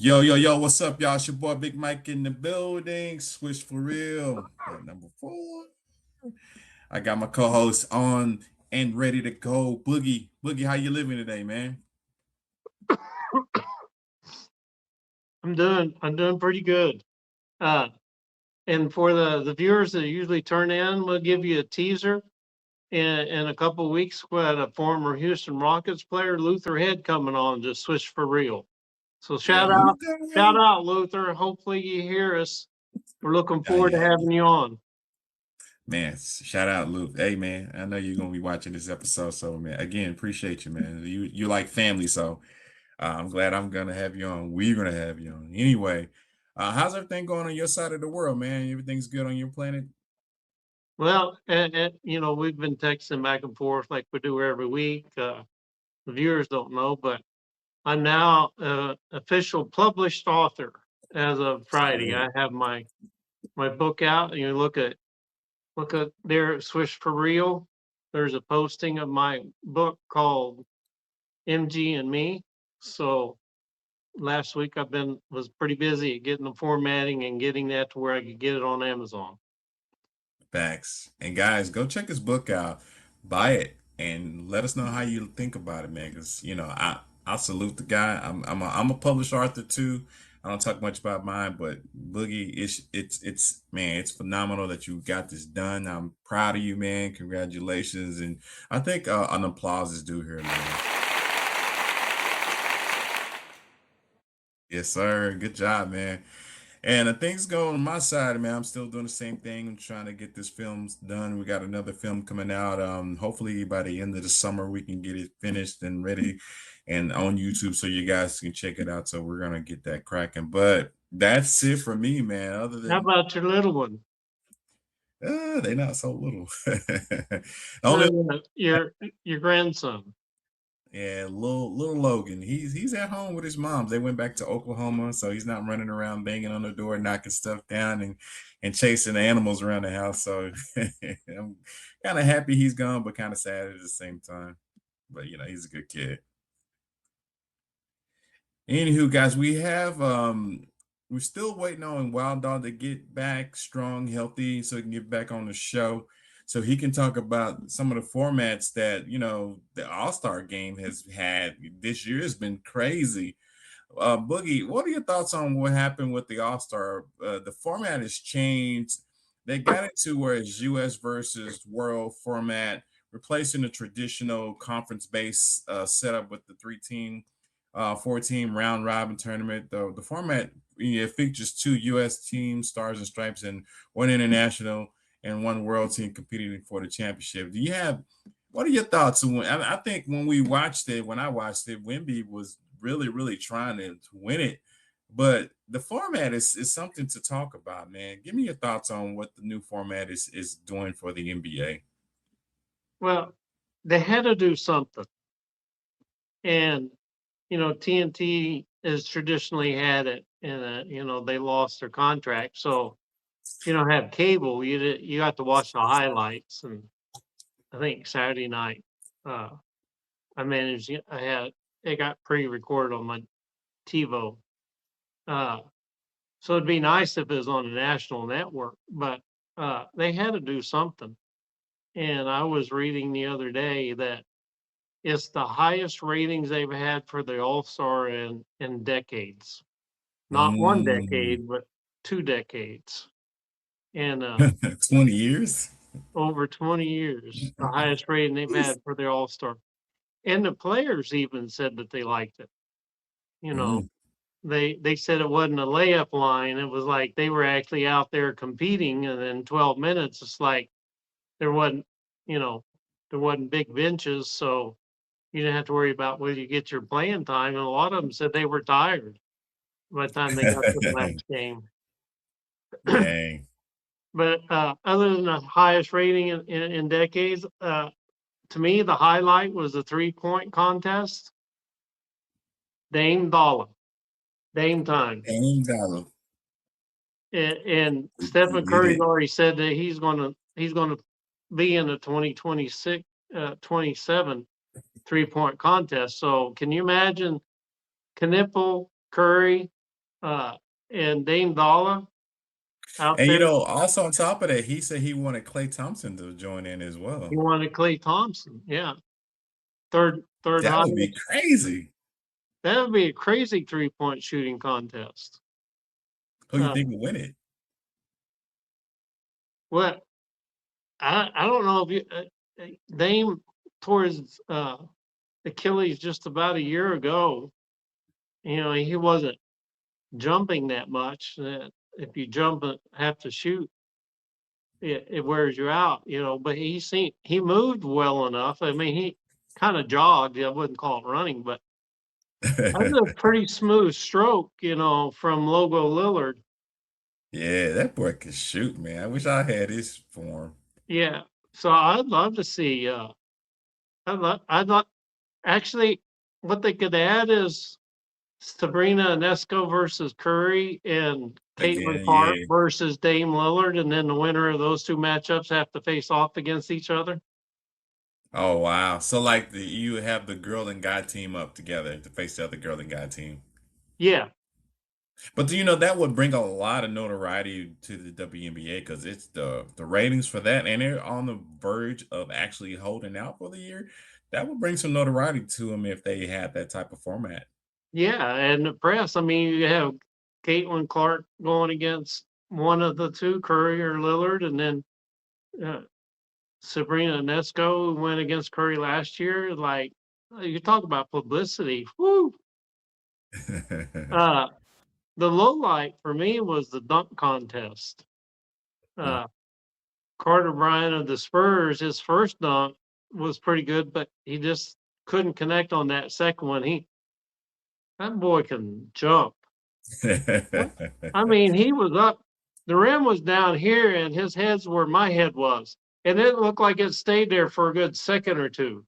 Yo, yo, yo, what's up, y'all? It's your boy Big Mike in the building. Swish for real. At number 4. I got my co-host on and ready to go. Boogie. Boogie, how you living today, man? I'm doing pretty good. Uh, and for the viewers that usually turn in, we'll give you a teaser. In a couple of weeks, we had a former Houston Rockets player, Luther Head, coming on to Swish for real. So Yeah, shout Luther. out, Luther. Hopefully you hear us. We're looking Yeah, forward to yeah. having you on. Man, shout out Luke. Hey man, I know you're gonna be watching this episode. So man, again, appreciate you, man. You like family, so I'm glad I'm gonna have you on. We're gonna have you on. Anyway, how's everything going on your side of the world, man? Everything's good on your planet? Well, we've been texting back and forth like we do every week. The viewers don't know, but I'm now official published author as of Friday. So, I have my book out, and you look at there, Swish for Real. There's a posting of my book called MG and Me. So last week was pretty busy at getting the formatting and getting that to where I could get it on Amazon. facts. And guys, go check his book out, buy it, and let us know how you think about it, man. Because I salute the guy. I'm a published author too. I don't talk much about mine, but Boogie, it's man, it's phenomenal that you got this done. I'm proud of you, man. Congratulations, and I think an applause is due here, man. Yes, sir. Good job, man. And things go on my side, man. I'm still doing the same thing. I'm trying to get this film done. We got another film coming out. Hopefully by the end of the summer we can get it finished and ready and on YouTube so you guys can check it out. So we're gonna get that cracking. But that's it for me, man. Other How than about your little one? they not so little. No, Only no, your grandson. Yeah, little Logan. He's at home with his mom. They went back to Oklahoma, so he's not running around banging on the door, knocking stuff down, and chasing the animals around the house. So I'm kind of happy he's gone, but kind of sad at the same time. But he's a good kid. Anywho, guys, we're still waiting on Wild Dog to get back strong, healthy, so he can get back on the show, so he can talk about some of the formats that the All-Star game has had this year. Has been crazy. Boogie, what are your thoughts on what happened with the All-Star? The format has changed. They got it to where it's U.S. versus world format, replacing the traditional conference-based setup with the four-team round robin tournament. The format features two U.S. teams, Stars and Stripes, and one international and one world team competing for the championship. What are your thoughts? I think when I watched it, Wemby was really, really trying to win it. But the format is something to talk about, man. Give me your thoughts on what the new format is doing for the NBA. Well, they had to do something, and TNT has traditionally had it, and they lost their contract, so if you don't have cable, you have to watch the highlights. And I think Saturday night, uh, I had it got pre-recorded on my TiVo. Uh, so it'd be nice if it was on a national network, but they had to do something. And I was reading the other day that it's the highest ratings they've had for the All Star in decades. Not one Mm. decade, but 2 decades. And 20 years? over 20 years, the highest rating they've had for the All Star. And the players even said that they liked it. You know, Mm. they said it wasn't a layup line. It was like they were actually out there competing, and in 12 minutes, it's like there wasn't, you know, there wasn't big benches, so you didn't have to worry about whether you get your playing time. And a lot of them said they were tired by the time they got to the last game. Dang. But other than the highest rating in decades, to me, the highlight was the 3-point contest. Dame Dollar, Dame time. Dang dollar. And Did Stephen did Curry's it? already said that he's gonna be in the 2026 27 3-point contest. So can you imagine Knipple, Curry? and Dame Dollar out And there. also on top of that, he said he wanted Klay Thompson to join in as He well. wanted Klay Thompson. Yeah, third That would be highest. crazy. That would be a crazy 3-point shooting contest. Who you Uh, think would win it? what I don't know if you Dame towards Achilles just about a year ago. He wasn't jumping that much. If you jump and have to shoot, it wears you out. But he moved well enough. I mean, he kind of jogged. I wouldn't call it running, but that was a pretty smooth stroke. From Logo Lillard. Yeah, that boy can shoot, man. I wish I had his form. Yeah. So I'd love to see. I'd love actually. What they could add is Sabrina Ionesco versus Curry and Caitlin Again, Clark yeah. versus Dame Lillard, and then the winner of those two matchups have to face off against each other. Oh wow. So like you have the girl and guy team up together to face the other girl and guy team. Yeah, But that would bring a lot of notoriety to the WNBA because it's the ratings for that, and they're on the verge of actually holding out for the year. That would bring some notoriety to them if they had that type of format. yeah, and the press. I mean, you have Caitlin Clark going against one of the two, Curry or Lillard, and then uh, Sabrina Ionesco who went against Curry last year. Like you talk about publicity. Whoo! Uh, the low light for me was the dunk contest. Mm. Uh, Carter Bryant of the Spurs, his first dunk was pretty good, but he just couldn't connect on that second one. That boy can jump. I mean, he was up. The rim was down here, and his head's where my head was, and it looked like it stayed there for a good second or two,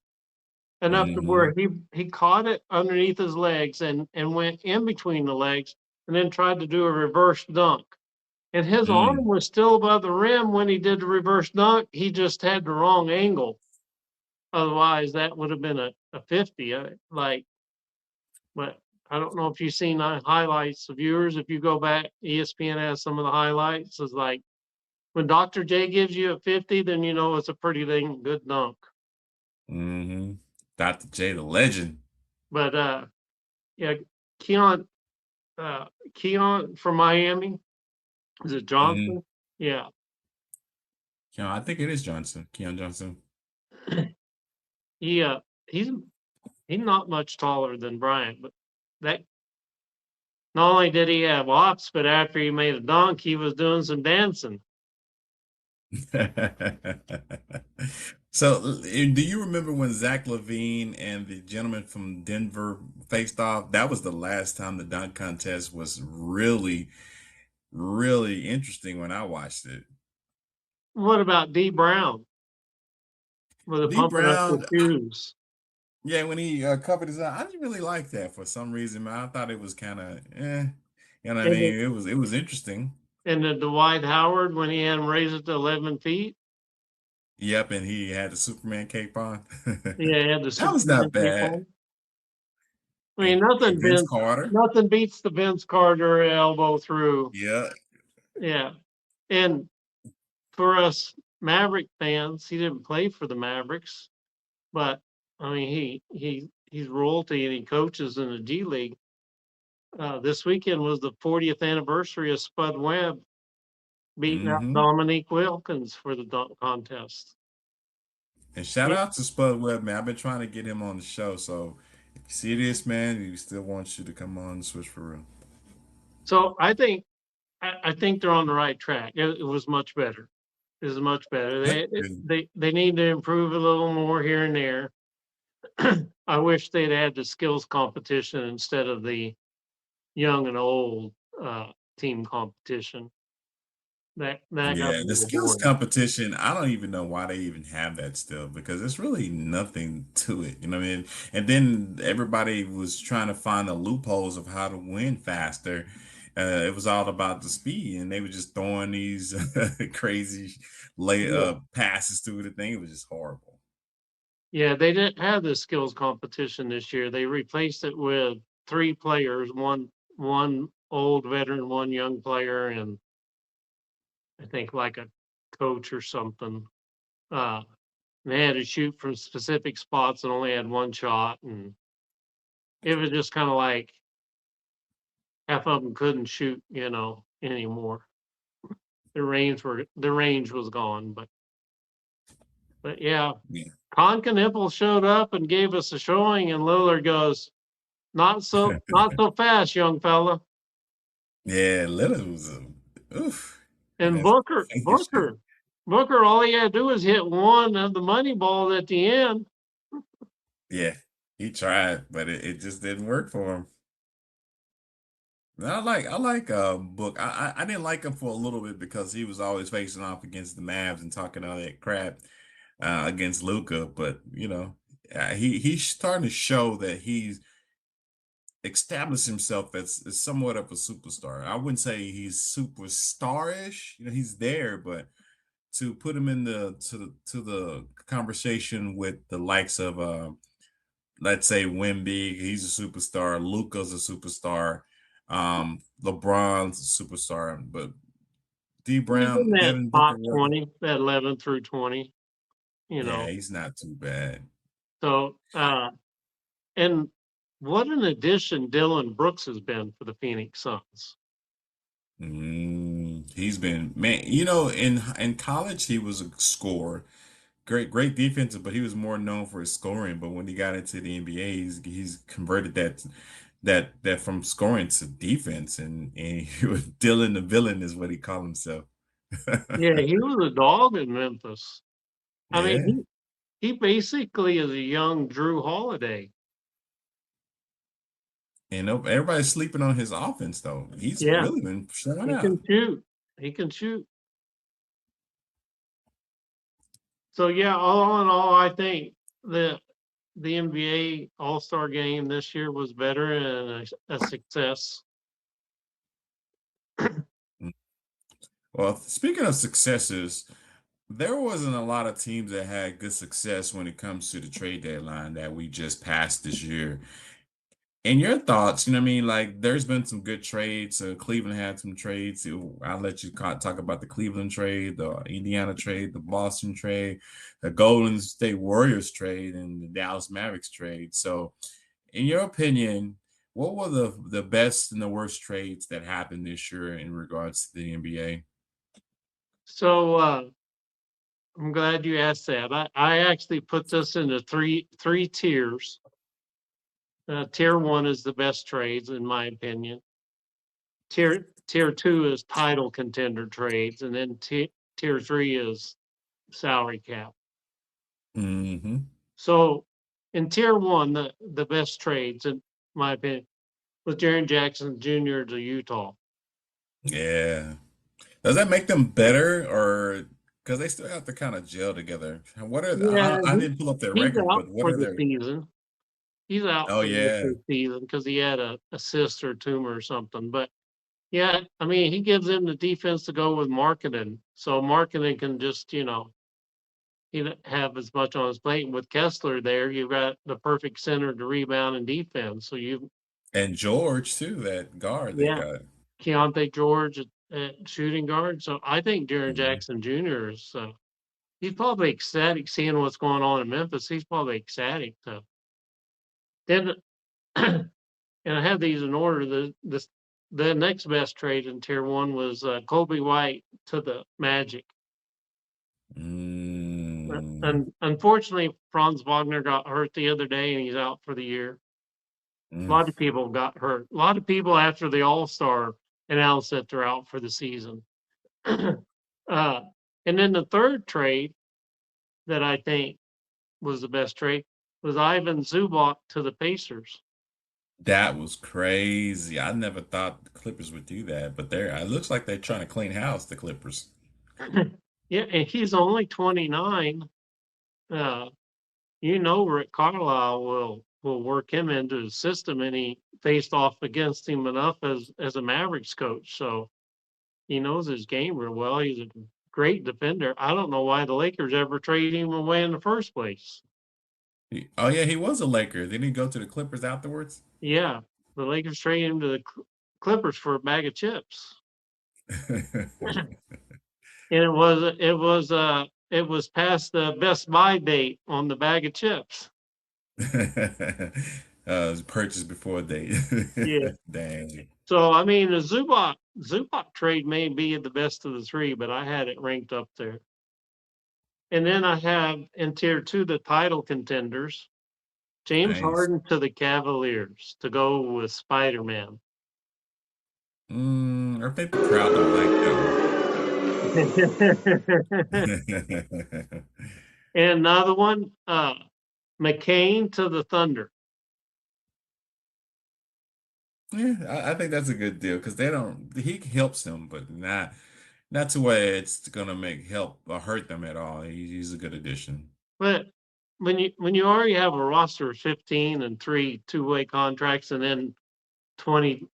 enough to Hmm. where he caught it underneath his legs and went in between the legs, and then tried to do a reverse dunk. And his arm Mm. was still above the rim when he did the reverse dunk. He just had the wrong angle. Otherwise, that would have been a 50. But I don't know if you've seen the highlights of viewers. If you go back, ESPN has some of the highlights. It's like when Dr. J gives you a 50, then you know it's a pretty dang good dunk. Hmm. Dr. J, the legend. But yeah, Keon, Keon from Miami, is it Hmm. Johnson? Yeah, I think it is Johnson, Keon Johnson. he he's he's not much taller than Bryant, but that not only did he have ops, but after he made a dunk, he was doing some dancing. So, do you remember when Zach Levine and the gentleman from Denver faced off? That was the last time the dunk contest was really, really interesting when I watched it. What about D Brown with the D pumping up the Brown, shoes? yeah, when he covered his eye, I didn't really like that for some reason, man. I thought it was kind of, you know what I And mean? It was interesting. the Dwight Howard when he had him raise it to 11 feet. Yep, and he had the Superman cape on. Yeah, he had the That was not Superman cape bad. on. I mean, And Vince Carter. nothing beats the Vince Carter elbow through. Yeah. Yeah. And for us Maverick fans, he didn't play for the Mavericks, but I mean, he's royalty and he coaches in the G League. This weekend was the 40th anniversary of Spud Webb beating out Hmm. Dominique Wilkins for the dunk contest. And shout Yeah. out to Spud Webb, man. I've been trying to get him on the show. So if you see this, man, he still wants you to come on and switch for real. So I think they're on the right track. It was much better. It was much better. That's They good. they they need to improve a little more here and there. I wish they'd add the skills competition instead of the young and old team competition. That got a Yeah, the little skills boring. competition, I don't even know why they even have that still because there's really nothing to it. You know what I mean? And then everybody was trying to find the loopholes of how to win faster. It was all about the speed, and they were just throwing these crazy lay Yeah. passes through the thing. It was just horrible. Yeah, they didn't have the skills competition this year. They replaced it with three players, one old veteran, one young player, and I think like a coach or something. Uh, they had to shoot from specific spots and only had one shot, and it was just kind of like half of them couldn't shoot, anymore. The range was gone, but yeah, Yeah. Conca showed up and gave us a showing, and Lillard goes, not so fast, young fella. Yeah, Lillard was oof. And And that's Booker, fake shit. Booker, Booker, all he had to do was hit one of the money balls at the end. Yeah, he tried, but it just didn't work for him. I like Book. I didn't like him for a little bit because he was always facing off against the Mavs and talking all that crap against Luca. But he's starting to show that he's established himself as somewhat of a superstar. I wouldn't say he's superstarish. He's there, but to put him in the conversation with the likes of let's say Wemby, he's a superstar. Luca's a superstar. LeBron's a superstar. But D He's in Brown, that Devin Booker, top 20, that 11 through 20, you yeah, know. he's not too bad. So, and what an addition Dylan Brooks has been for the Phoenix Suns. He's been man. In college he was a scorer, great defensive, but he was more known for his scoring. But when he got into the NBA, he's converted that from scoring to defense, and he was Dylan the villain is what he called himself. Yeah, he was a dog in Memphis. I mean, Yeah, he basically is a young Drew Holiday. and everybody's sleeping on his offense though. He's Yeah, really been showing he out. can shoot. He can shoot. So yeah, all in all, I think the NBA All-Star game this year was better and a success. Mm. Well, speaking of successes, there wasn't a lot of teams that had good success when it comes to the trade deadline that we just passed this year. And your thoughts, what I mean? Like, there's been some good trades. Cleveland had some trades. I'll let you talk about the Cleveland trade, the Indiana trade, the Boston trade, the Golden State Warriors trade, and the Dallas Mavericks trade. So, in your opinion, what were the best and the worst trades that happened this year in regards to the NBA? So I'm glad you asked that. I actually put this into three tiers. Tier one is the best trades, in my opinion. Tier two is title contender trades, and then tier three is salary cap. Hmm. So in tier one, the best trades, in my opinion, was Jaren Jackson Jr. to Utah. Yeah. Does that make them better, or because they still have to kind of gel together? What are Yeah, I didn't pull up their he's records, out but what for are the their? season. He's out Oh for the yeah, season because he had a cyst or tumor or something. But yeah, I mean, he gives him the defense to go with marketing, so marketing can just he don't have as much on his plate. And with Kessler there, you've got the perfect center to rebound and defense. So and George too, that guard they yeah, got. Keontae George at shooting guard. So I think Jaren Mhm. Jackson Jr. is he's probably ecstatic seeing what's going on in Memphis. He's probably ecstatic. So then, and I have these in order. The next best trade in tier one was Kobe White to the Magic. Mm, And unfortunately, Franz Wagner got hurt the other day, and he's out for the year. A mm. lot of people got hurt. A lot of people after the All-Star announced that they're out for the season. uh, and then the third trade that I think was the best trade was Ivan Zubac to the Pacers. That was crazy. I never thought the Clippers would do that, but it looks like they're trying to clean house, the Clippers. Yeah, and he's only 29. Uh, Rick Carlisle will work him into his system, and he faced off against him enough as a Mavericks coach, so he knows his game real well. He's a great defender. I don't know why the Lakers ever traded him away in the first place. Oh yeah, he was a Laker. Didn't he go to the Clippers afterwards? Yeah, the Lakers traded him to the Clippers for a bag of chips. And it was past the Best Buy date on the bag of chips. Purchased before date. Yeah. Dang. So I mean, the Zubac trade may be the best of the three, but I had it ranked up there. And then I have in tier 2 the title contenders. James Nice. Harden to the Cavaliers to go with Spider-Man. I think the crowd don't like that one. And another one, McCain to the Thunder. Yeah, I think that's a good deal because he helps them, but not to where it's gonna make help or hurt them at all. He's a good addition. But when you already have a roster of 15 and 3 two-way contracts and then 20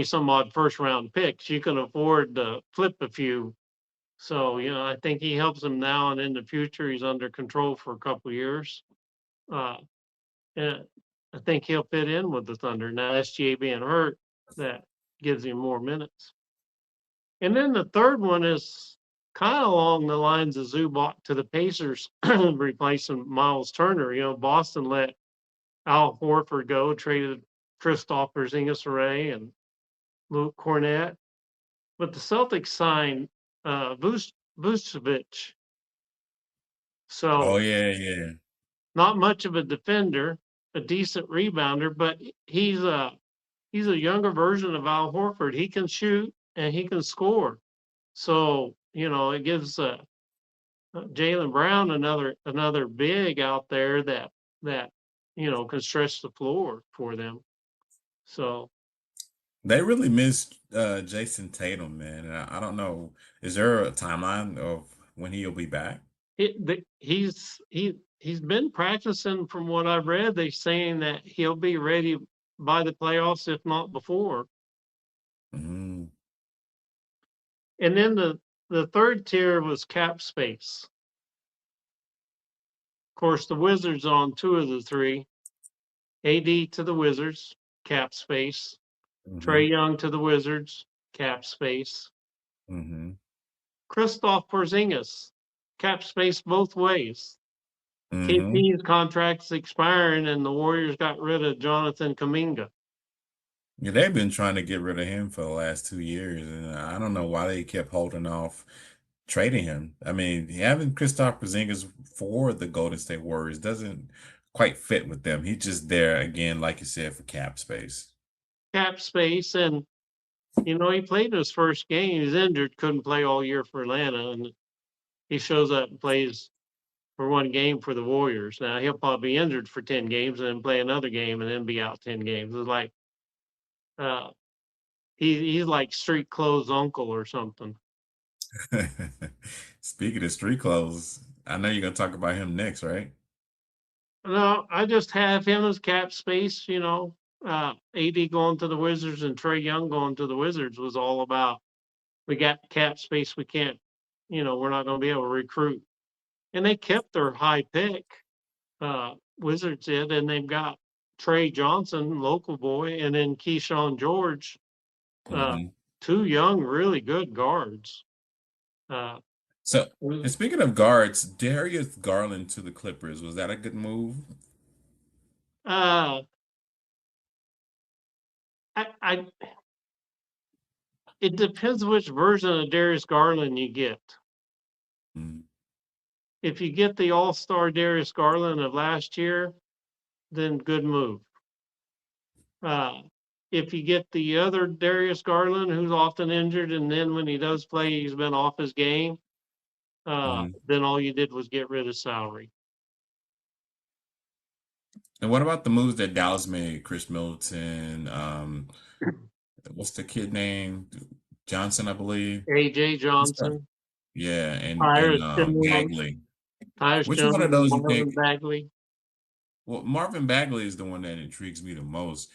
some odd first round picks, you can afford to flip a few. So, I think he helps them now and in the future. He's under control for a couple of years. Uh, and I think he'll fit in with the Thunder. Now, SGA being hurt, that gives him more minutes. And then the third one is kind of along the lines of Zubac to the Pacers, replacing Miles Turner. Boston let Al Horford go, traded Kristaps Porzingis and Luke Cornett. But the Celtics signed Vucevic. Oh So yeah. not much of a defender, a decent rebounder, but he's a younger version of Al Horford. He can shoot and he can score. So, it gives Jaylen Brown another big out there that can stretch the floor for them. So They really missed Jason Tatum, man. And I don't know. Is there a timeline of when he'll be back? he's been practicing. From what I've read, they're saying that he'll be ready by the playoffs, if not before. Mm-hmm. And then the third tier was cap space. Of course, the Wizards on 2 of the 3. AD to the Wizards, cap space. Mm-hmm. Trae Young to the Wizards, cap space. Mm-hmm. Kristaps Porzingis, cap space both ways. Mm-hmm. KP's contract's expiring, and the Warriors got rid of Jonathan Kuminga. Yeah, they've been trying to get rid of him for the last 2 years, and I don't know why they kept holding off trading him. I mean, having Kristaps Porzingis for the Golden State Warriors doesn't quite fit with them. He's just there again, like you said, for cap space. Cap space, and he played his first game. He's injured, couldn't play all year for Atlanta, and he shows up and plays for one game for the Warriors. Now he'll probably be injured for 10 games and then play another game and then be out 10 games. It's like uh, he's like street clothes uncle or something. Speaking of street clothes, I know you're gonna talk about him next, right? No, I just have him as cap space. AD going to the Wizards and Trae Young going to the Wizards was all about, we got cap space. We can't, we're not going to be able to recruit. And they kept their high pick, Wizards did, and they've got Trey Johnson, local boy, and then Keyshawn George, uh, Hmm. 2 young, really good guards. Uh, So, and speaking of guards, Darius Garland to the Clippers, was that a good move? uh, I it depends which version of Darius Garland you get. Mm. If you get the All-Star Darius Garland of last year, then good move. If you get the other Darius Garland, who's often injured, and then when he does play, he's been off his game, Mhm. then all you did was get rid of salary. And what about the moves that Dallas made? Chris Middleton, what's the kid name? Johnson, I believe. AJ What's that? Johnson, Yeah, and Tyus Jones, Bagley. Tyus Which one Jones, of and those you Marvin think? Bagley. Well, Marvin Bagley is the one that intrigues me the most.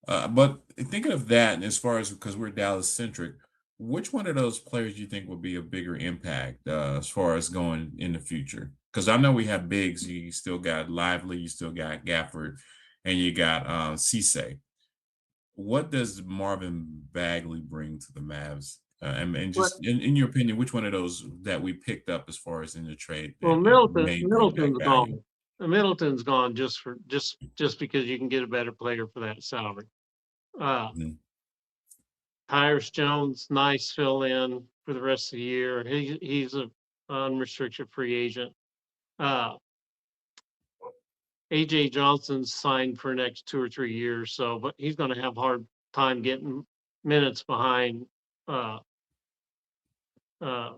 But thinking of that, as far as because we're Dallas centric, which one of those players do you think will be a bigger impact as far as going in the future? Because I know we have bigs. You still got Lively, you still got Gafford, and you got Cisse. what does Marvin Bagley bring to the Mavs? And What just in your opinion, which one of those that we picked up as far as in the trade well, that may bring back Middleton's value? gone. Middleton's gone just because you can get a better player for that salary. Uh, Mhm, Tyrus Jones, nice fill in for the rest of the year. He's a unrestricted free agent. Uh, AJ Johnson's signed for the next 2 or 3 years, so but he's going to have hard time getting minutes behind uh, uh,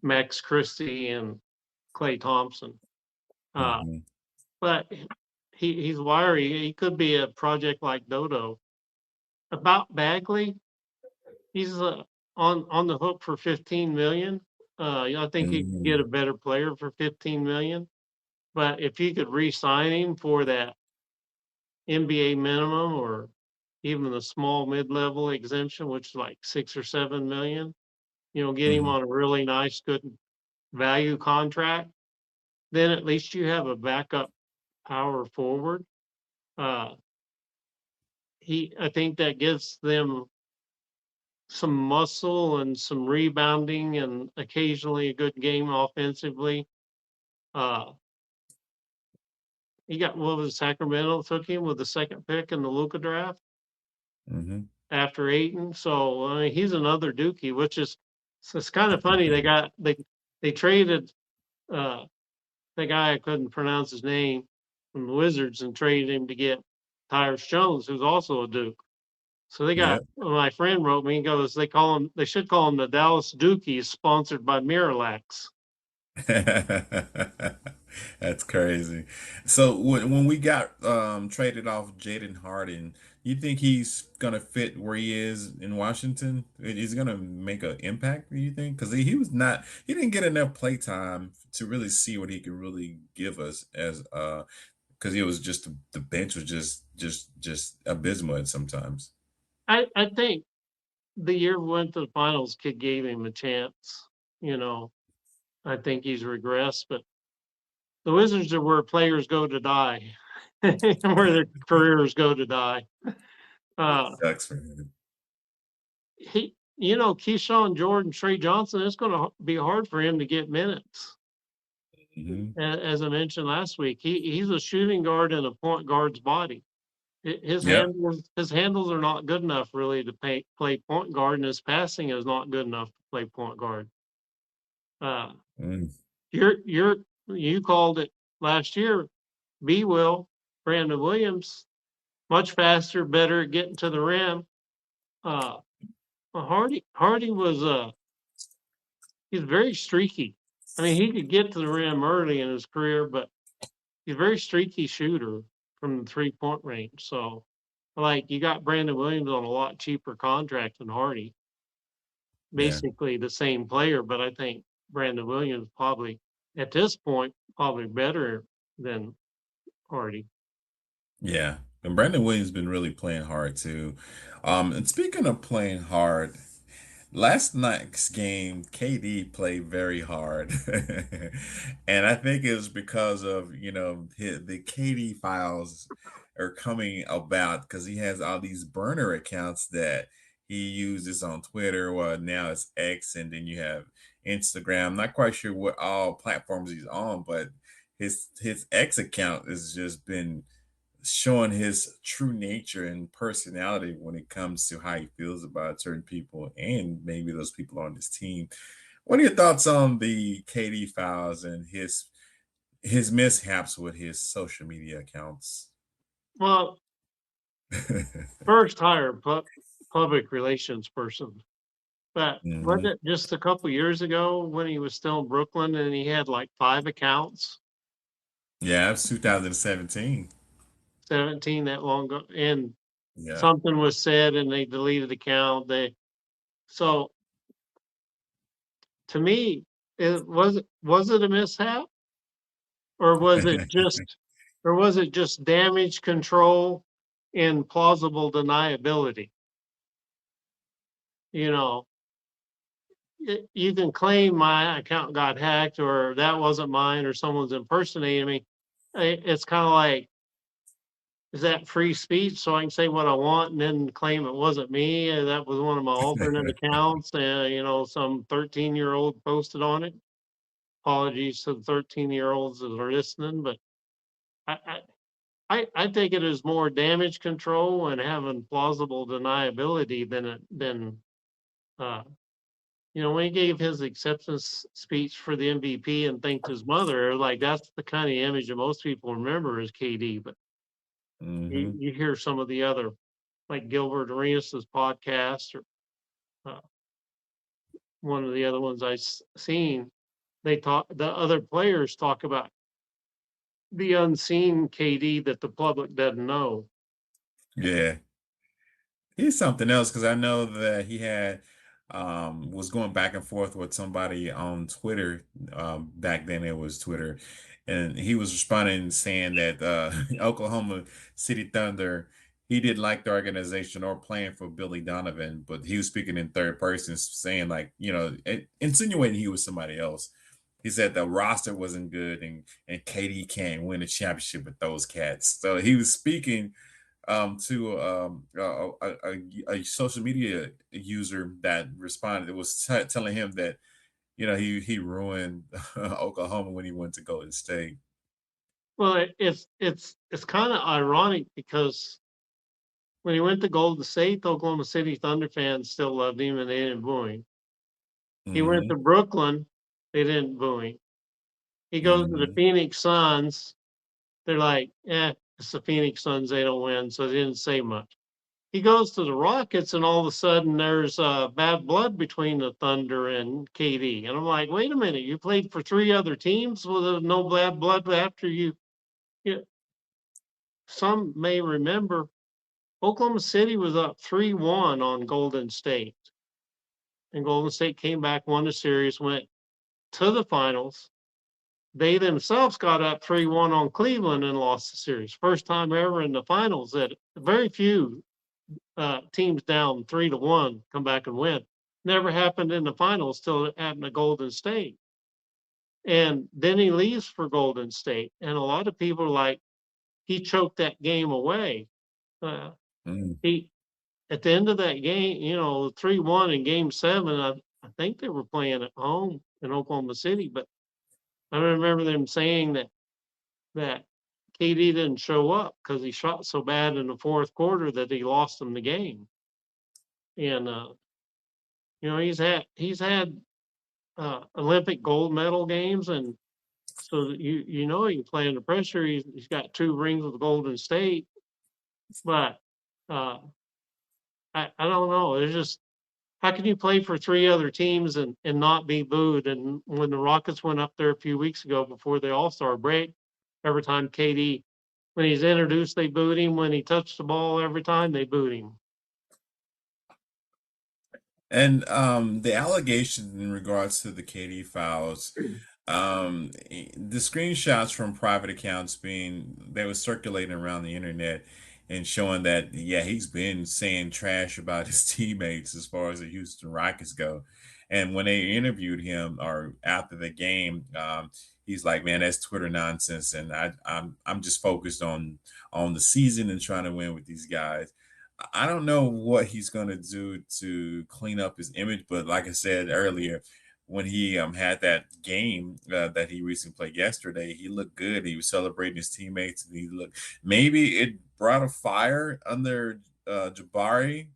Max Christie and Clay Thompson. Uh, mhm, but he's wiry. He could be a project like Dodo. About Bagley, he's on the hook for 15 million. I think you could get mhm, a better player for 15 million. But if you could re-sign him for that NBA minimum or even the small mid-level exemption, which is like 6 or 7 million, get him mhm, on a really nice, good value contract, then at least you have a backup power forward. Uh, I think that gives them some muscle and some rebounding and occasionally a good game offensively. Uh, he got what was Sacramento took him with the second pick in the Luka draft mhm. after Aiton. So I mean, he's another Dookie, which is so it's kind of funny. They traded uh, the guy I couldn't pronounce his name from the Wizards and traded him to get Tyrus Jones, who's also a Duke. So they got Yep. my friend wrote me and goes, they should call him the Dallas Dukies, sponsored by Miralax. That's crazy. So when we got traded off Jaden Harden, you think he's gonna fit where he is in Washington? Is he gonna make an impact, do you think? Because he didn't get enough play time to really see what he could really give us as because he was just the bench was just abysmal at sometimes. I think the year we went to the finals, kid gave him a chance. You know, I think he's regressed, but the Wizards are where players go to die, where their careers go to die. It Uh, sucks for him. Keyshawn Jordan, Trey Johnson, it's going to be hard for him to get minutes. Mhm. As I mentioned last week, he's a shooting guard in a point guard's body. Yep. His handles are not good enough really to play point guard, and his passing is not good enough to play point guard. Uh, Mm. you called it last year. B will Brandon Williams much faster, better at getting to the rim. Uh, Hardy was he's very streaky. I mean, he could get to the rim early in his career, but he's a very streaky shooter from the 3-point range. So, like, you got Brandon Williams on a lot cheaper contract than Hardy, Yeah. basically the same player. But I think Brandon Williams probably, at this point, probably better than Hardy. Yeah. And Brandon Williams been really playing hard too. And speaking of playing hard, last night's game, KD played very hard. And I think it was because of, the KD files are coming about because he has all these burner accounts that he uses on Twitter. Well, now it's X, and then you have Instagram. Not quite sure what all platforms he's on, but his X account has just been showing his true nature and personality when it comes to how he feels about certain people and maybe those people on his team. What are your thoughts on the KD files and his mishaps with his social media accounts? Well, first hire public relations person. But was Mhm. it just a couple years ago when he was still in Brooklyn and he had like 5 accounts, Yeah, it's 2017. 17 that long ago, and Yeah. something was said and they deleted the account. So to me, was it a mishap or was it just damage control and plausible deniability? You know, you can claim my account got hacked or that wasn't mine or someone's impersonating me. It's kind of like is that free speech so I can say what I want and then claim it wasn't me? That was one of my alternate accounts. Some 13-year-old posted on it. Apologies to the 13-year-olds that are listening, but I, I I take it as more damage control and having plausible deniability than uh, when he gave his acceptance speech for the MVP and thanked his mother, like that's the kind of image that most people remember as KD. But Hmm. you hear some of the other, like Gilbert Arenas' podcast or uh, one of the other ones seen, the other players talk about the unseen KD that the public doesn't know. Yeah. He's something else because I know that he had was going back and forth with somebody on Twitter. Back then it was Twitter, and he was responding saying that Oklahoma City Thunder, he didn't like the organization or playing for Billy Donovan, but he was speaking in third person, saying like, insinuating he was somebody else. He said the roster wasn't good and KD can't win a championship with those cats. So he was speaking to a social media user that responded. It was telling him that he ruined Oklahoma when he went to Golden State. Well, it's kind of ironic because when he went to Golden State, the Oklahoma City Thunder fans still loved him and they didn't boo him. He went to Hmm. Brooklyn, they didn't boo him. He goes to the Hmm. Phoenix Suns, they're like, it's the Phoenix Suns, they don't win, so they didn't say much. He goes to the Rockets, and all of a sudden there's bad blood between the Thunder and KD. And I'm like, wait a minute, you played for three other teams with no bad blood after you. you some may remember Oklahoma City was up 3-1 on Golden State. And Golden State came back, won the series, went to the finals. They themselves got up 3-1 on Cleveland and lost the series. First time ever in the finals that very few teams down 3-1 come back and win. Never happened in the finals till it happened to Golden State. And then he leaves for Golden State. And a lot of people are like, he choked that game away. Uh, Hmm. he At the end of that game, 3-1 in game seven, I think they were playing at home in Oklahoma City, but I remember them saying that KD didn't show up because he shot so bad in the fourth quarter that he lost them the game. And he's had Olympic gold medal games, and so he can play under pressure. He's got two rings with Golden State, but uh, I don't know. It's just how can you play for three other teams and not be booed? And when the Rockets went up there a few weeks ago before the All-Star break, every time KD, when he's introduced, they booed him. When he touched the ball, every time they booed him. And the allegation in regards to the KD files, the screenshots from private accounts they were circulating around the internet and showing that yeah, he's been saying trash about his teammates as far as the Houston Rockets go. And when they interviewed him or after the game, he's like, "Man, that's Twitter nonsense," and I'm just focused on the season and trying to win with these guys. I don't know what he's going to do to clean up his image, but like I said earlier, when he had that game that he recently played yesterday, he looked good. He was celebrating his teammates, and he looked maybe it brought a fire under Jabari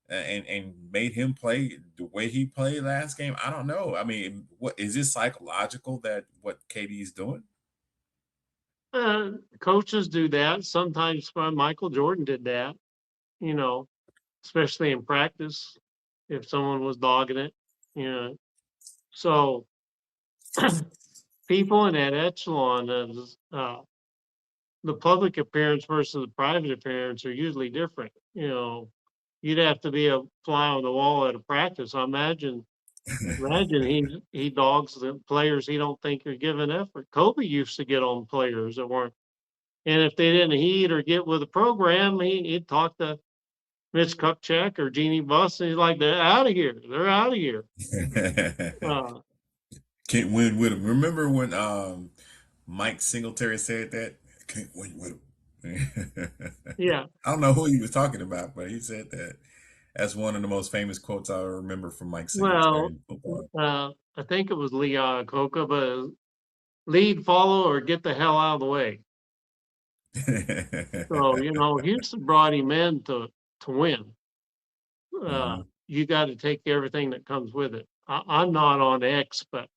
and made him play the way he played last game. I don't know. I mean, what is this psychological that what KD's doing? Coaches do that. Sometimes Michael Jordan did that, you know, especially in practice if someone was dogging it, you know. So people in that echelon of the public appearance versus the private appearance are usually different. You'd have to be a fly on the wall at a practice. Imagine he dogs the players he don't think are giving effort. Kobe used to get on players that weren't, and if they didn't heed or get with the program, he'd talk to Mitch Kupchak or Jeannie Buss, and he's like, "They're out of here. They're out of here." Uh, Can't win with him. Remember when Mike Singletary said that? Can't win with him. Yeah. I don't know who he was talking about, but he said that. That's one of the most famous quotes I remember from Mike Singletary Well, in football. I think it was Lee Iacocca, but lead, follow, or get the hell out of the way. So, Houston brought him in to win. Mhm. You got to take everything that comes with it. I'm not on X, but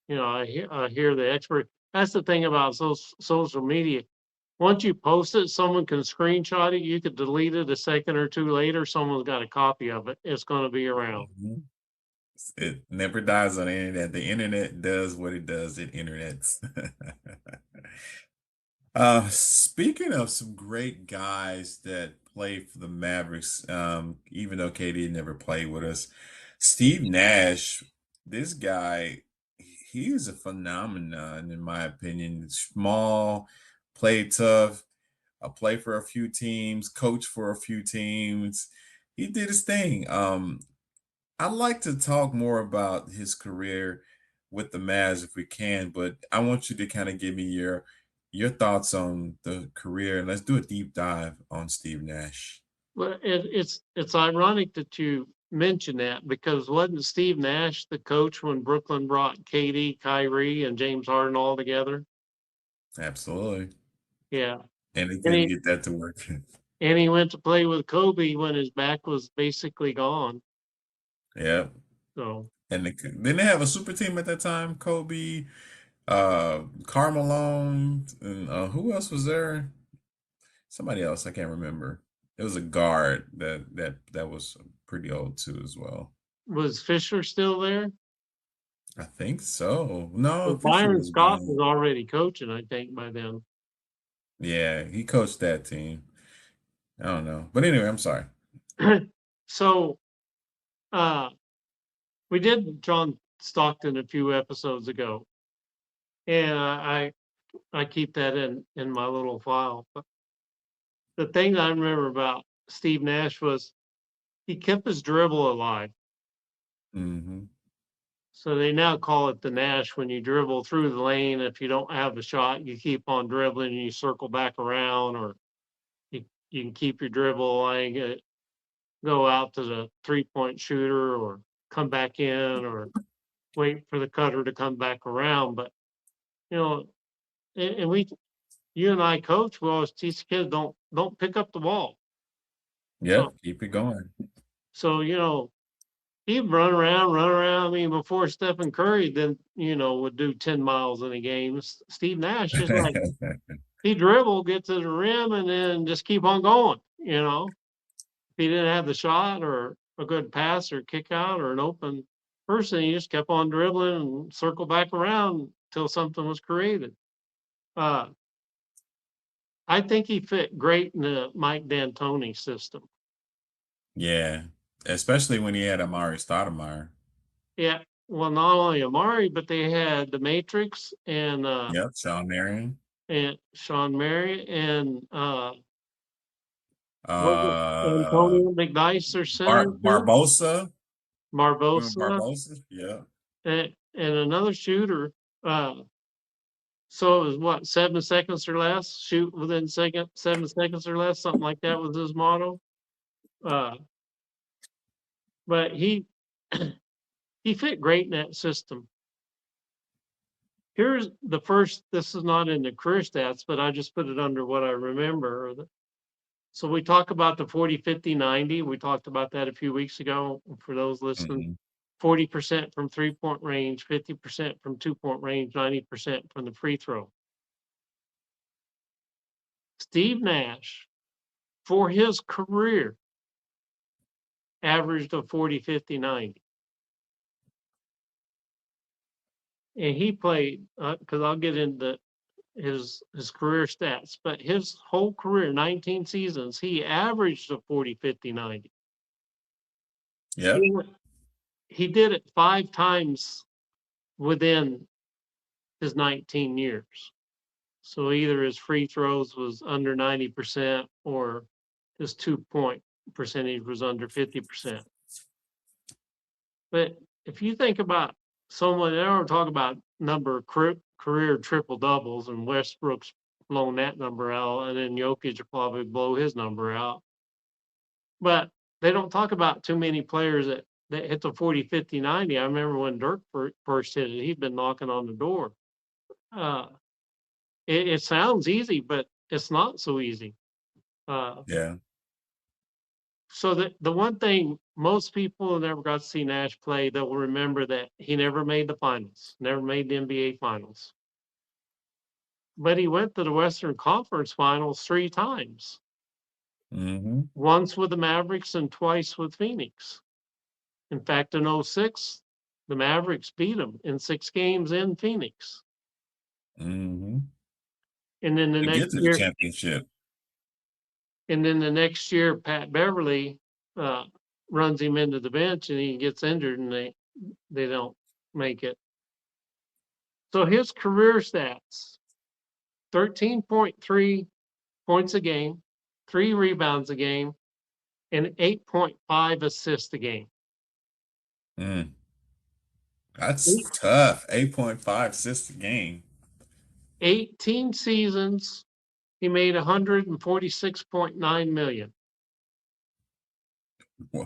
I hear the expert. That's the thing about social media. Once you post it, someone can screenshot it. You could delete it a second or two later. Someone's got a copy of it. It's going to be around. Mhm. It never dies on the internet. The internet does what it does. It internets. Speaking of some great guys that play for the Mavericks, even though KD never played with us, Steve Nash, this guy, he is a phenomenon in my opinion. Small, played tough, play for a few teams, coach for a few teams. He did his thing. I'd like to talk more about his career with the Mavs if we can, but I want you to kind of give me your thoughts on the career, and let's do a deep dive on Steve Nash. Well, it's ironic that you mention that because wasn't Steve Nash the coach when Brooklyn brought KD, Kyrie, and James Harden all together? Absolutely. Yeah, And he and couldn't he get that to work. and he went to play with Kobe when his back was basically gone. Yeah. So And didn't they have a super team at that time? Kobe, Carmelo, and who else was there? Somebody else, I can't remember. It was a guard that was pretty old too as well. was Fisher still there? I think so. No, Well, Fisher Byron was Scott gone. was already coaching, I think, by then. Yeah, he coached that team. I don't know. But anyway, I'm sorry. So uh, we did John Stockton a few episodes ago, and I keep that in my little file. But the thing I remember about Steve Nash was he kept his dribble alive. Hmm. So they now call it the Nash when you dribble through the lane. If you don't have a shot, you keep on dribbling and you circle back around, or you can keep your dribble like go out to the 3-point shooter or come back in or wait for the cutter to come back around. But you know, and you and I coach, we always teach kids don't pick up the ball. So Yep, keep it going. so he'd run around. I mean, before Stephen Curry then would do 10 miles in a game. Steve Nash just like he dribble, get to the rim, and then just keep on going. If he didn't have the shot or a good pass or kick out or an open person, he just kept on dribbling and circle back around until something was created. Uh, I think he fit great in the Mike D'Antoni system. Yeah, especially when he had Amari Stoudemire. Yeah, well, not only Amari, but they had the Matrix Yep, Sean Marion. and Sean Mary and was it Uh, Antonio McDyess their center too? Barbosa. Remember Barbosa Barbosa? Yeah. and another shooter. Uh, So it was what, 7 seconds or less? Shoot within 7 seconds or less, something like that was his motto. Uh, but he fit great in that system. Here's the first. This is not in the career stats, but I just put it under what I remember. So we talk about the 40, 50, 90. We talked about that a few weeks ago. For those listening, Hmm. 40% from 3-point range, 50% from 2-point range, 90% from the free throw. Steve Nash, for his career, averaged a 40, 50, 90. And he played, because I'll get into his career stats, but his whole career, 19 seasons, he averaged a 40, 50, 90. Yep. He, he did it 5 times within his 19 years. So either his free throws was under 90% or his 2-point percentage was under 50%. But if you think about someone, they don't talk about number of career triple doubles and Westbrook's blown that number out, and then Jokic will probably blow his number out. But they don't talk about too many players that hit the 40, 50, 90. I remember when Dirk first hit it, he'd been knocking on the door. Uh, it sounds easy, but it's not so easy. Yeah. So the one thing most people who never got to see Nash play, they'll remember that he never made the finals, never made the NBA finals. But he went to the Western Conference Finals 3 times. Mm-hmm. Once with the Mavericks and twice with Phoenix. In fact, in 06, the Mavericks beat them in 6 games in Phoenix. Mm-hmm. And then the To next get to the year, championship. Pat Beverly runs him into the bench and he gets injured and they don't make it. So his career stats, 13.3 points a game, 3 rebounds a game, and 8.5 assists a game. Mm. That's tough. 8.5 assists a game. 18 seasons, he made 146.9 million. Hey,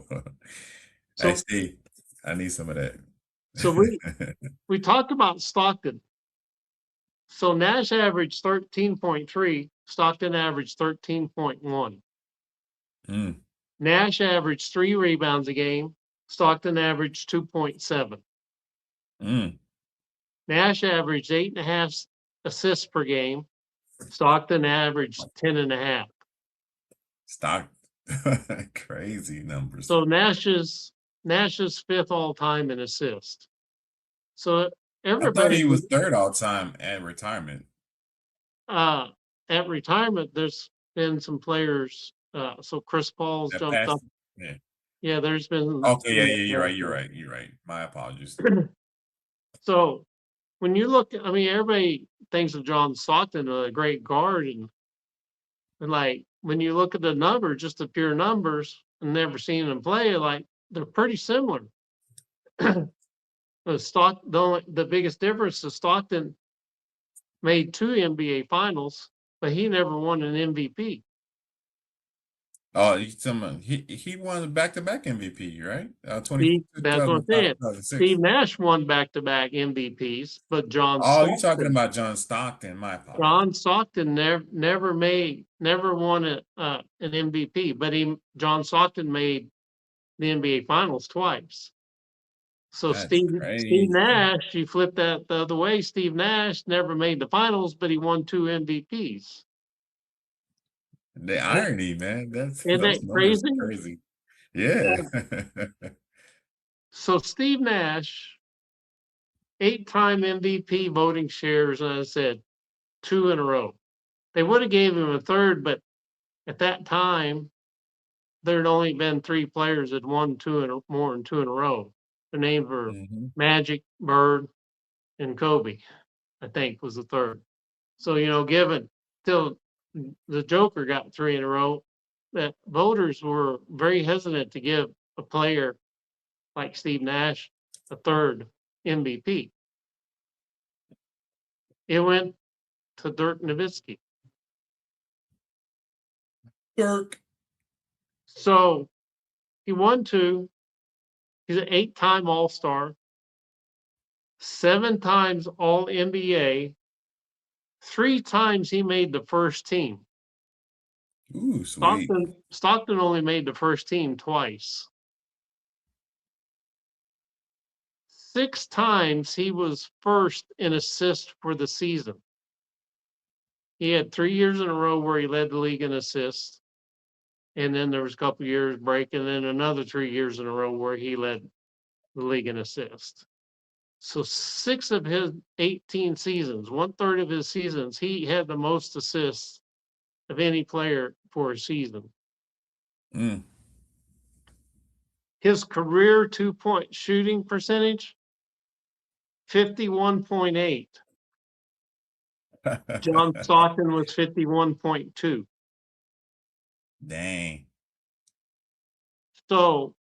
So, Steve, I need some of that. so we talked about Stockton. So Nash averaged 13.3, Stockton averaged 13.1. Mm. Nash averaged 3 rebounds a game, Stockton averaged 2.7. Mm. Nash averaged 8.5 assists per game, Stockton averaged 10.5. Stock. Crazy numbers. So Nash's 5th all time in assists. So I thought everybody he was third all time at retirement. at retirement, there's been some players. So Chris Paul's That jumped up. passed. Yeah. Yeah, there's been. Okay. Yeah. You're right. You're right. My apologies. So when you look, I mean, everybody thinks of John Stockton as a great guard, and like when you look at the numbers, just the pure numbers, and never seen them play, like they're pretty similar. The biggest difference is Stockton made 2 NBA finals, but he never won an MVP. Oh, he won back-to-back MVP, right? 20, That's what I'm saying. 2006. Steve Nash won back-to-back MVPs, but Oh, you're talking about John Stockton. My apologies. John Stockton never won an MVP, but John Stockton made the NBA Finals twice. So That's Steve crazy. Nash, you flip that the other way. Steve Nash never made the finals, but he won 2 MVPs. The irony, man. Isn't Those that numbers crazy? are crazy. Yeah. So Steve Nash, 8-time MVP voting shares, and I said 2 in a row. They would have gave him a third, but at that time, there had only been 3 players that won more than 2 in a row. The names were Hmm. Magic, Bird, and Kobe, I think was the third. So, given till the Joker got 3 in a row, that voters were very hesitant to give a player like Steve Nash a third MVP. It went to Dirk Nowitzki. Dirk. So he won 2. He's an 8-time All-Star, 7 times All NBA. 3 times he made the first team. Ooh, sweet. Stockton only made the first team twice. 6 times he was first in assists for the season. He had 3 years in a row where he led the league in assists. And then there was a couple years break, and then another 3 years in a row where he led the league in assists. So 6 of his 18 seasons, 1/3 of his seasons, he had the most assists of any player for a season. Mm. His career 2-point shooting percentage, 51.8. John Stockton was 51.2. Dang. So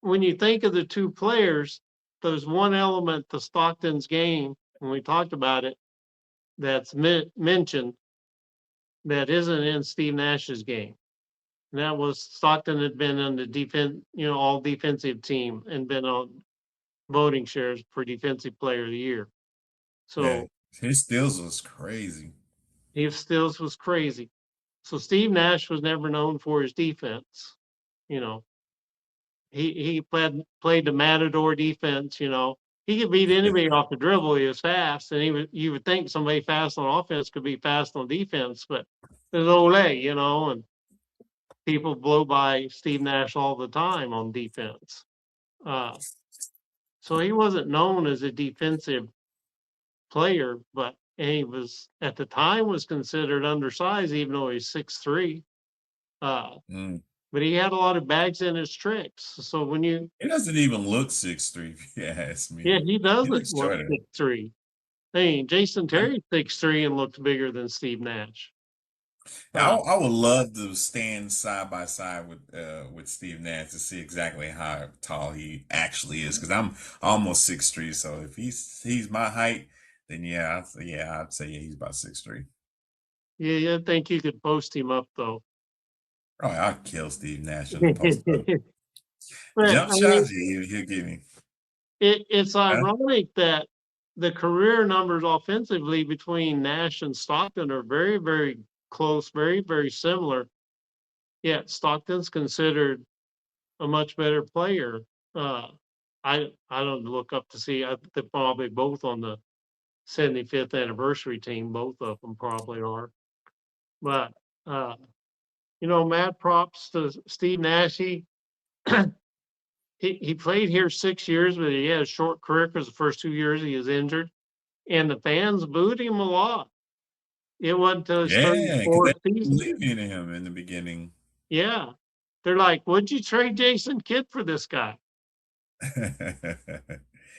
when you think of the 2 players, there's one element to Stockton's game, when we talked about it, that's mentioned, that isn't in Steve Nash's game. And that was Stockton had been on the defense, all defensive team and been on voting shares for defensive player of the year. Yeah, So his steals was crazy. his steals was crazy. So Steve Nash was never known for his defense. You know, he played the matador defense. He could beat anybody off the dribble. He was fast, and you would think somebody fast on offense could be fast on defense, but there's Ole, and people blow by Steve Nash all the time on defense. Uh, so he wasn't known as a defensive player, but he was at the time was considered undersized, even though he's 6'3". Uh, Mm. but he had a lot of bags in his tricks. So when He doesn't even look 6'3", if you ask yeah, me. he He doesn't looks look shorter. 6'3". I mean, Jason I, Terry's 6'3" and looks bigger than Steve Nash. I Uh, I would love to stand side by side with Steve Nash to see exactly how tall he actually is, because I'm almost 6'3". So if he's my height, then I'd say he's about 6'3". yeah, I think you could post him up though. Oh, I'd kill Steve Nash in the post up. but Jump I mean, shots, yeah, he'll get me. it's Huh? ironic that the career numbers offensively between Nash and Stockton are very, very close, very, very similar. Yet Stockton's considered a much better player. Uh, I don't look up to see. They're probably both on the 75th anniversary team. Both of them probably are. But uh, mad props to Steve Nash. He played here 6 years, but he had a short career because the first 2 years he was injured, and the fans booed him a lot. It wasn't until his Yeah, because they 34th didn't season. believe in him in the beginning. Yeah, they're like, "Would you trade Jason Kidd for this guy?"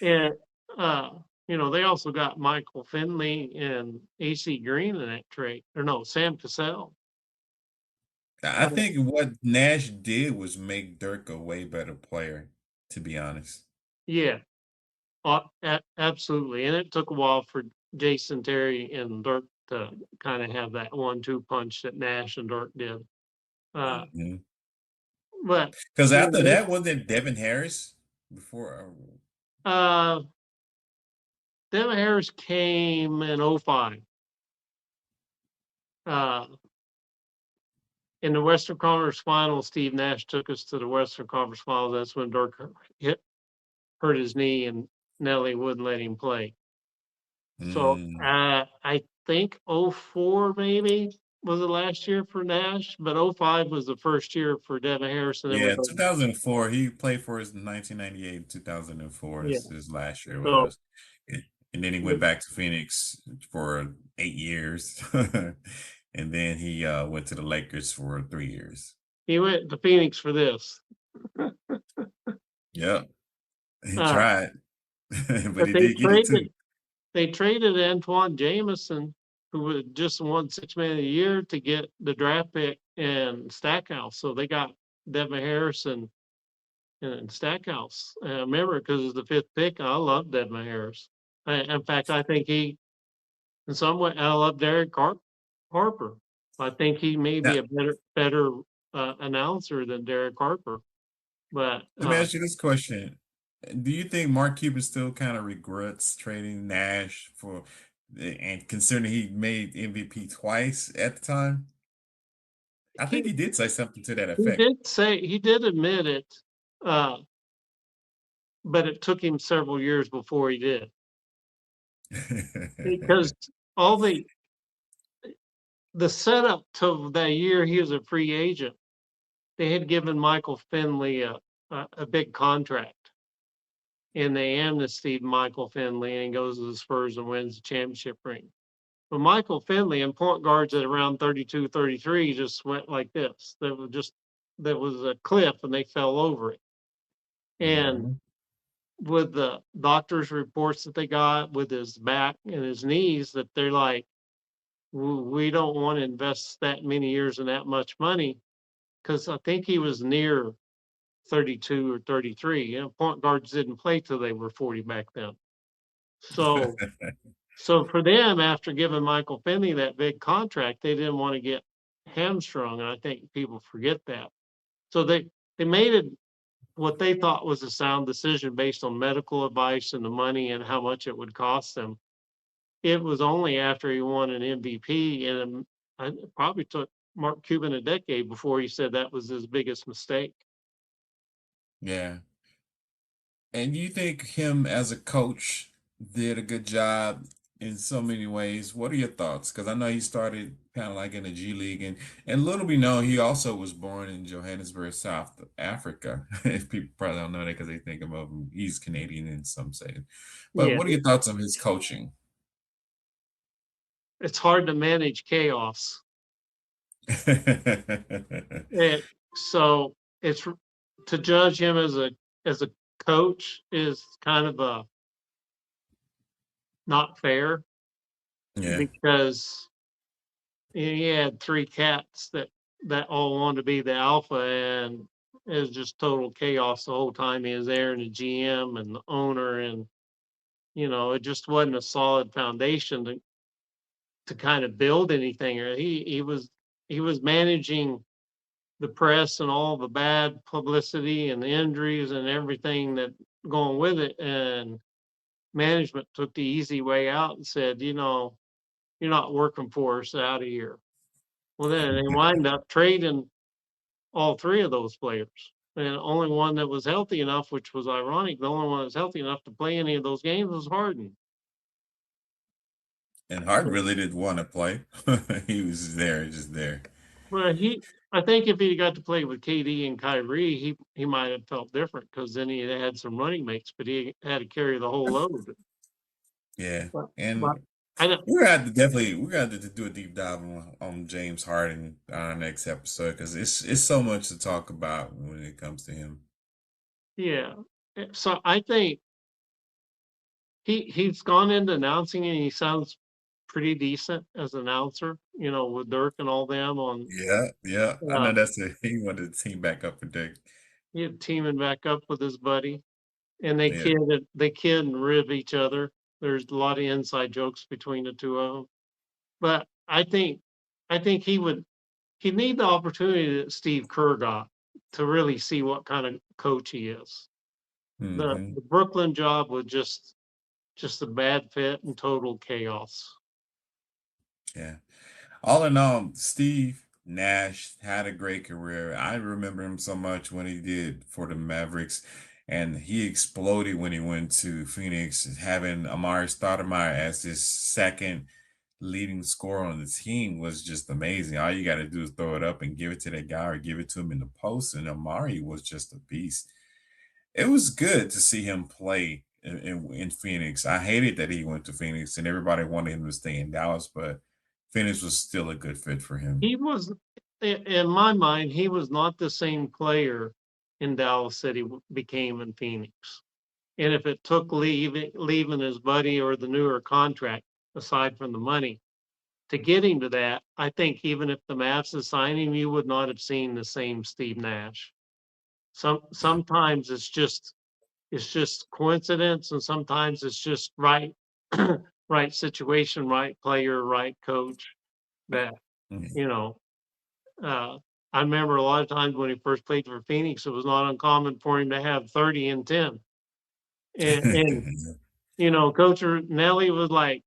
And they also got Michael Finley and AC Green in that trade, or no, Sam Cassell. I Uh, think what Nash did was make Dirk a way better player, to be honest. yeah, absolutely. And it took a while for Jason Terry and Dirk to kind of have that 1-2 punch that Nash and Dirk did. Uh, but Because you after know, that, wasn't Devin Harris before? uh, Devin Harris came in '05. Uh, in the Western Conference Finals, Steve Nash took us to the Western Conference Finals. That's when Dirk hurt his knee and Nelly wouldn't let him play. So Mm, I think '04 maybe was the last year for Nash, but '05 was the first year for Devin Harris, and then we yeah, go, 2004. He played for us in 1998, 2004. yeah. His last year with So us. And then he went back to Phoenix for 8 years. And then he went to the Lakers for 3 years. he went to Phoenix for this. Yep. He Uh, tried, but but he did get it too. they traded Antoine Jameson, who had just won Six Man of the Year, to get the draft pick and Stackhouse. So they got Devin Harris and Stackhouse. I remember because it was the fifth pick. I love Devin Harris. In fact, I think in some way, I love Harper. I think he may Now, be a better announcer than Derek Harper. But let me ask you this question. Do you think Mark Cuban still kind of regrets trading Nash and considering he made MVP twice at the time? I think he he did say something to that he effect. did say he did admit it, uh, but it took him several years before he did because all the setup to that year he was a free agent. They had given Michael Finley a big contract, and they amnestied Michael Finley, and he goes to the Spurs and wins the championship ring. But Michael Finley and point guards at around 32, 33 just went like this. There was a cliff and they fell over it. And Mhm. with the doctor's reports that they got with his back and his knees, that they're like, we don't want to invest that many years and that much money. Because I think he was near 32 or 33. Point guards didn't play till they were 40 back then. So So for them, after giving Michael Finley that big contract, they didn't want to get hamstrung, and I think people forget that. So they made it what they thought was a sound decision based on medical advice and the money and how much it would cost them. It was only after he won an MVP, and it probably took Mark Cuban a decade before he said that was his biggest mistake. Yeah. And you think him as a coach did a good job in so many ways? What are your thoughts? Because I know he started kind of like in the G League, and little we know, he also was born in Johannesburg, South Africa. If people probably don't know that because they think of him, he's Canadian in some say. But Yeah, what are your thoughts on his coaching? it's hard to manage chaos. And so it's to judge him as a coach is kind of a not fair Yeah. because he had three cats that all wanted to be the alpha, and it was just total chaos the whole time he was there, and the GM and the owner, and it just wasn't a solid foundation to kind of build anything. Or he was managing the press and all the bad publicity and the injuries and everything that going with it. And management took the easy way out and said, you're not working for us, out of here. Well, then they wind up trading all three of those players. And the only one that was healthy enough, which was ironic, the only one that was healthy enough to play any of those games was Harden. And Hart really didn't want to play. He was there, just there. Well, I think if he got to play with KD and Kyrie, he might have felt different because then he had some running mates, but he had to carry the whole load. Yeah. But, but And I don't. we're gonna have to do a deep dive on James Harden on our next episode because it's so much to talk about when it comes to him. Yeah. So I think he's gone into announcing and he sounds pretty decent as an announcer. With Dirk and all them on. Yeah, yeah. I know Uh, that's he wanted the team back up for Dick. he had teaming back up with his buddy, and Yeah. they kid and rib each other. There's a lot of inside jokes between the two of them. But I think he'd need the opportunity that Steve Kerr got to really see what kind of coach he is. The Hmm. the Brooklyn job was just a bad fit and total chaos. Yeah. All in all, Steve Nash had a great career. I remember him so much when he did for the Mavericks, and he exploded when he went to Phoenix, having Amari Stoudemire as his second leading scorer on the team was just amazing. All you got to do is throw it up and give it to that guy or give it to him in the post, and Amari was just a beast. It was good to see him play in Phoenix. I hated that he went to Phoenix and everybody wanted him to stay in Dallas, but Phoenix was still a good fit for him. He was, in my mind, he was not the same player in Dallas that he became in Phoenix. And if it took leaving his buddy or the newer contract, aside from the money, to get him to that, I think even if the Mavs had signed him, you would not have seen the same Steve Nash. Yeah. Sometimes it's just coincidence, and sometimes it's just right, right situation, right player, right coach. That Mhm. you know, uh, I remember a lot of times when he first played for Phoenix, it was not uncommon for him to have 30 and 10. And Coach Nelly was like,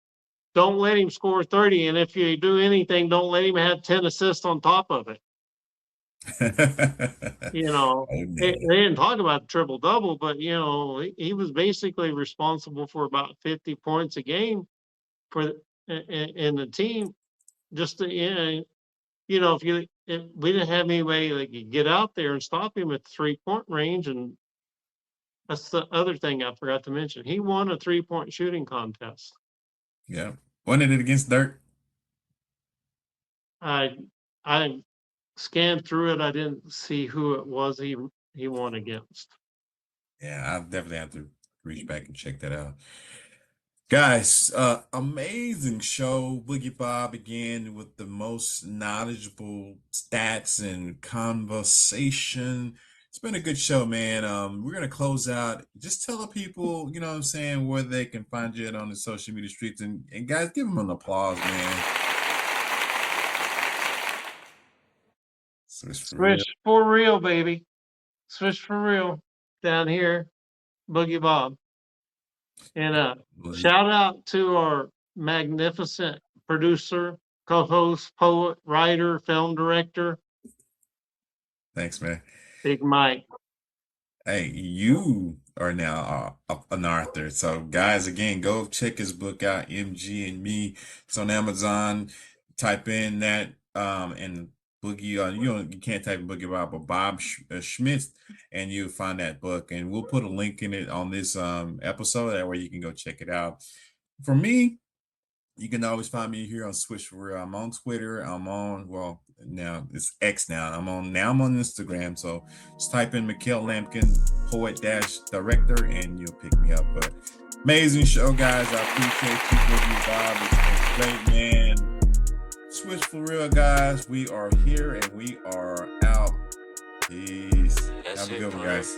"Don't let him score 30, and if you do anything, don't let him have 10 assists on top of it." You know, they Amen. didn't talk about triple double, but he was basically responsible for about 50 points a game for in the team. Just to, if we didn't have anybody that could get out there and stop him at the 3-point range, and that's the other thing I forgot to mention. He won a 3-point shooting contest. Yeah. Wasn't it against Dirk? I I scanned through it. I didn't see who it was he won against. Yeah, I'll definitely have to reach back and check that out. Guys, amazing show. Boogie Bob again with the most knowledgeable stats and conversation. It's been a good show, man. We're gonna close out. Just tell the people, you know what I'm saying, where they can find you on the social media streets, and guys, give them an applause, man. Swish for real. Swish for real, baby. Swish for real down here, Boogie Bob. And shout out to our magnificent producer, co-host, poet, writer, film director, Thanks, man. Big Mike. Hey, you are now an author. So, guys, again, go check his book out, MG and Me. It's on Amazon. Type in that and Boogie. You can't type in Boogie Bob, but Bob Schmitz, and you'll find that book. And we'll put a link in it on this episode. That way you can go check it out. For me, you can always find me here on Swish for Real. I'm on Twitter. Well, now it's X now. I'm on Instagram. So just type in Mikhail Lampkin, poet dash director, and you'll pick me up. But amazing show, guys. I appreciate you, Bob. It's great, man. Swish for Real, guys. We are here and we are out. Peace. Have a good one, guys.